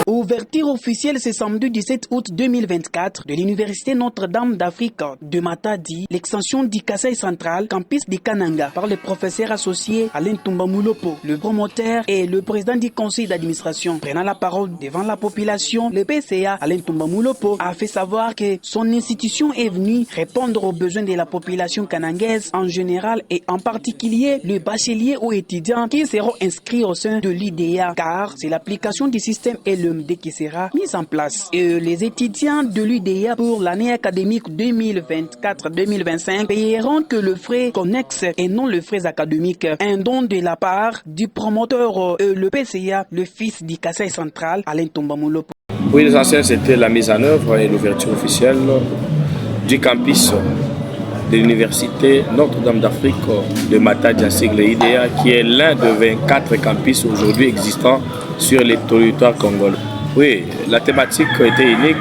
Ouverture officielle ce samedi 17 août 2024 de l'Université Notre-Dame d'Afrique de Matadi, l'extension du Kasaï central, campus de Kananga, par le professeur associé Alain Toumba-Moulopo, le promoteur et le président du conseil d'administration. Prenant la parole devant la population, le PCA Alain Toumba-Moulopo a fait savoir que son institution est venue répondre aux besoins de la population kanangaise en général et en particulier les bacheliers ou étudiants qui seront inscrits au sein de l'IDEA, car c'est l'application du système LMD qui sera mise en place. Et les étudiants de l'UDA pour l'année académique 2024-2025 payeront que le frais connexe et non le frais académique. Un don de la part du promoteur le PCA, le fils du Kasaï central, Alain Toumba-Moulopo. Oui, l'essentiel c'était la mise en œuvre et l'ouverture officielle du campus de l'Université Notre-Dame d'Afrique de Matadi à sigle IDEA, qui est l'un de 24 campus aujourd'hui existants sur les territoires congolais. Oui, la thématique était unique,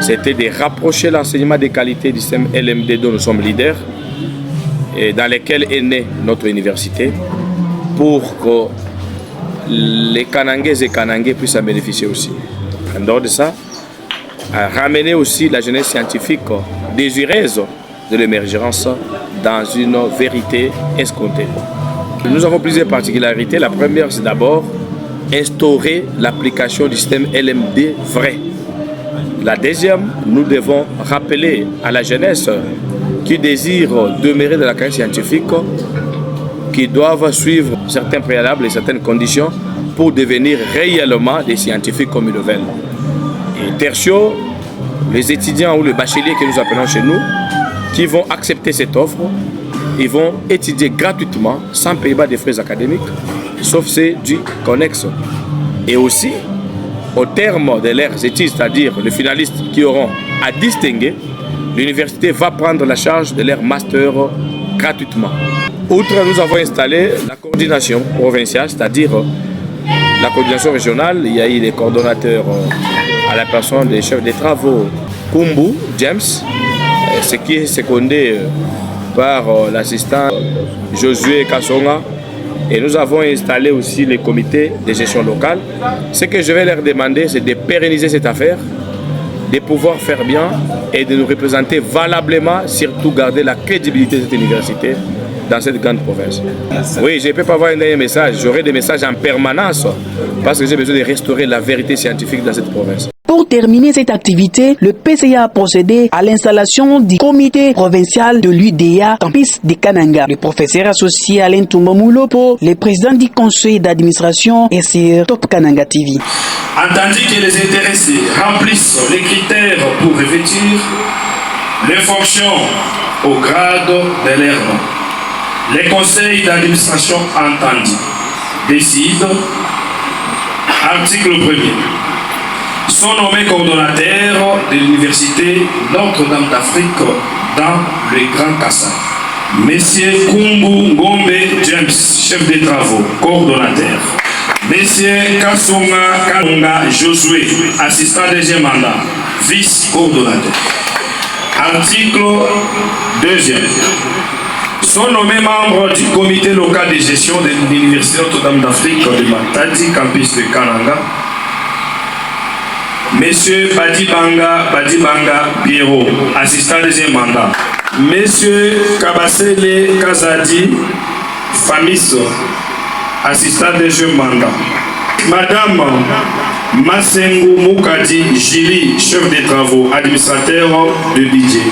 c'était de rapprocher l'enseignement des qualités du système LMD dont nous sommes leaders et dans lesquels est née notre université pour que les Kanangaises et Kanangais puissent en bénéficier aussi. En dehors de ça, ramener aussi la jeunesse scientifique désireuse de l'émergence dans une vérité escomptée. Nous avons plusieurs particularités. La première, c'est d'abord instaurer l'application du système LMD vrai. La deuxième, nous devons rappeler à la jeunesse qui désire demeurer dans la carrière scientifique qu'ils doivent suivre certains préalables et certaines conditions pour devenir réellement des scientifiques comme ils le veulent. Et tertio, les étudiants ou les bacheliers que nous appelons chez nous, qui vont accepter cette offre, ils vont étudier gratuitement, sans payer des frais académiques, sauf c'est du connexe. Et aussi, au terme de leurs études, c'est-à-dire les finalistes qui auront à distinguer, l'université va prendre la charge de leur master gratuitement. Outre, nous avons installé la coordination provinciale, c'est-à-dire la coordination régionale. Il y a eu des coordonnateurs à la personne des chefs des travaux Kumbu, James, ce qui est secondé par l'assistant Josué Kassonga. Et nous avons installé aussi les comités de gestion locale. Ce que je vais leur demander, c'est de pérenniser cette affaire, de pouvoir faire bien et de nous représenter valablement, surtout garder la crédibilité de cette université dans cette grande province. Oui, je ne peux pas avoir un dernier message, j'aurai des messages en permanence parce que j'ai besoin de restaurer la vérité scientifique dans cette province. Pour terminer cette activité, le PCA a procédé à l'installation du comité provincial de l'UDA campus de Kananga. Le professeur associé Alain Toumba-Moulopo, le président du conseil d'administration et sur Top Kananga TV. Entendu que les intéressés remplissent les critères pour revêtir les fonctions au grade de leur nom, les conseils d'administration entendus décident, article 1er, sont nommés coordonnateurs de l'Université Notre-Dame d'Afrique dans le Grand Kasaï. Monsieur Kumbu Ngombe James, chef des travaux, coordonnateur. Monsieur Kassonga Kanonga Josué, assistant deuxième mandat, vice-coordonnateur. Article 2e. Sont nommés membres du comité local de gestion de l'Université Notre-Dame d'Afrique de Matadi, campus de Kananga. Monsieur Badibanga Pierrot, assistant deuxième mandat. Monsieur Kabasele Kazadi Famiso, assistant deuxième mandat. Madame Masengu Moukadi Jili, chef des travaux, administrateur de budget.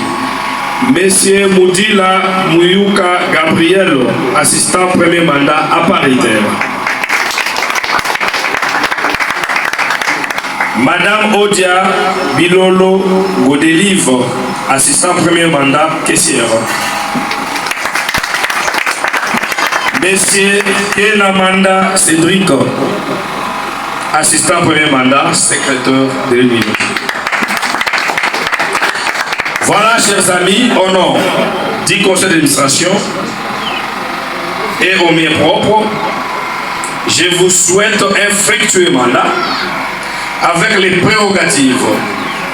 Monsieur Moudila Mouyouka Gabriel, assistant premier mandat à paritaire. Madame Odia Bilolo Godelive, assistant premier mandat, caissière. Monsieur Kenamanda Cédric, assistant premier mandat, secrétaire de l'Union. Voilà, chers amis, au nom du conseil d'administration et au mien propre, je vous souhaite un fructueux mandat avec les prérogatives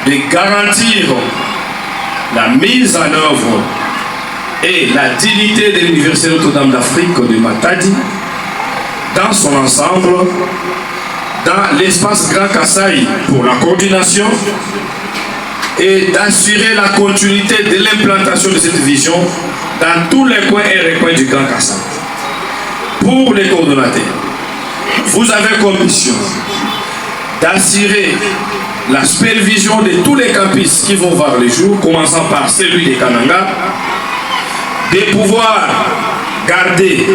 de garantir la mise en œuvre et la dignité de l'Université Notre-Dame d'Afrique de Matadi dans son ensemble, dans l'espace Grand Kasaï pour la coordination et d'assurer la continuité de l'implantation de cette vision dans tous les coins et recoins du Grand Kasaï. Pour les coordonnateurs, vous avez comme mission d'assurer la supervision de tous les campus qui vont voir le jour, commençant par celui de Kananga, de pouvoir garder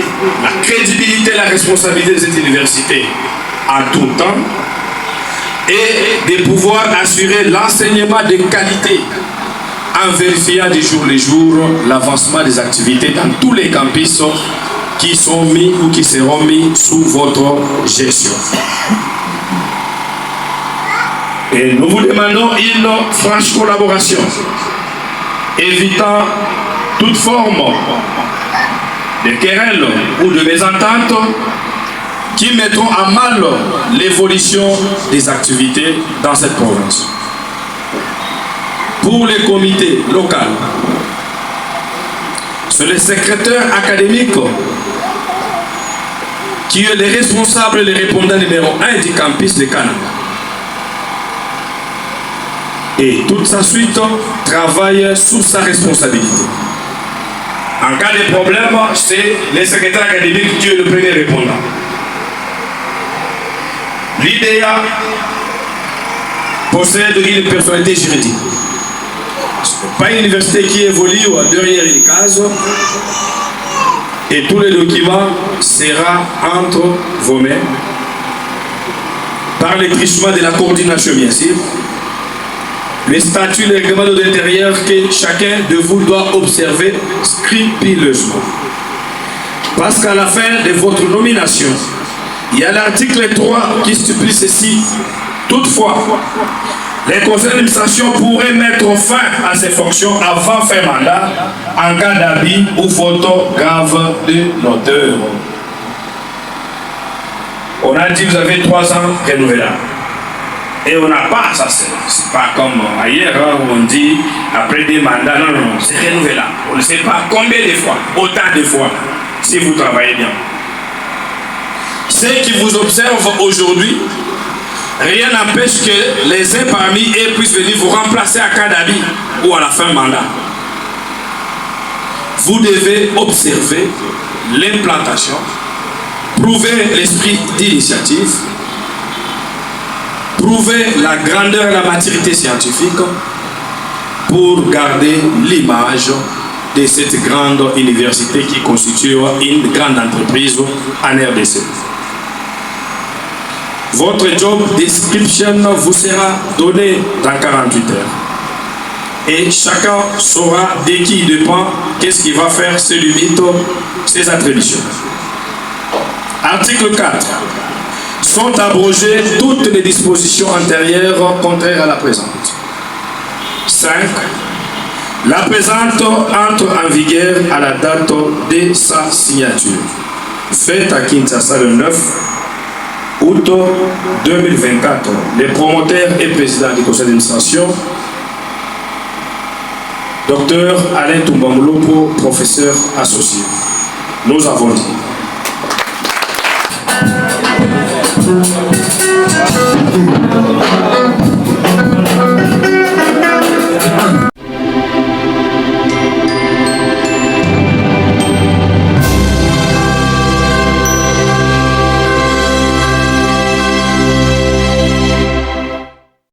la crédibilité et la responsabilité de cette université en tout temps et de pouvoir assurer l'enseignement de qualité en vérifiant du jour le jour l'avancement des activités dans tous les campus qui sont mis ou qui seront mis sous votre gestion. Et nous vous demandons une franche collaboration, évitant toute forme de querelle ou de mésentente qui mettront à mal l'évolution des activités dans cette province. Pour les comités locaux, c'est le secrétaire académique qui est le responsable et le répondant numéro 1 du campus de Kananga. Et toute sa suite travaille sous sa responsabilité. En cas de problème, c'est le secrétaire académique qui est le premier répondant. L'IDEA possède une personnalité juridique. Ce n'est pas une université qui évolue derrière une case et tous les documents seront entre vos mains par le truchement de la coordination, bien sûr. Les statuts, les règlements de l'intérieur que chacun de vous doit observer scrupuleusement. Parce qu'à la fin de votre nomination, il y a l'article 3 qui stipule ceci. Toutefois, les conseils d'administration pourraient mettre fin à ces fonctions avant fin mandat en cas d'abus ou faute grave de l'auteur. On a dit que vous avez 3 ans renouvelables. Et on n'a pas ça, c'est pas comme ailleurs où on dit après des mandats, non, c'est renouvelable. On ne sait pas combien de fois, autant de fois, si vous travaillez bien. Ceux qui vous observent aujourd'hui, rien n'empêche que les uns parmi eux puissent venir vous remplacer à cas d'abus ou à la fin mandat. Vous devez observer l'implantation, prouver l'esprit d'initiative, prouver la grandeur et la maturité scientifique pour garder l'image de cette grande université qui constitue une grande entreprise en RDC. Votre job description vous sera donné dans 48 heures. Et chacun saura de qui il dépend, qu'est-ce qu'il va faire, ses limites, ses attributions. Article 4. Sont abrogées toutes les dispositions antérieures contraires à la présente. 5. La présente entre en vigueur à la date de sa signature. Faite à Kinshasa le 9 août 2024. Les promoteurs et présidents du conseil d'administration, Dr Alain Toumbamoulopo, professeur associé. Nous avons dit.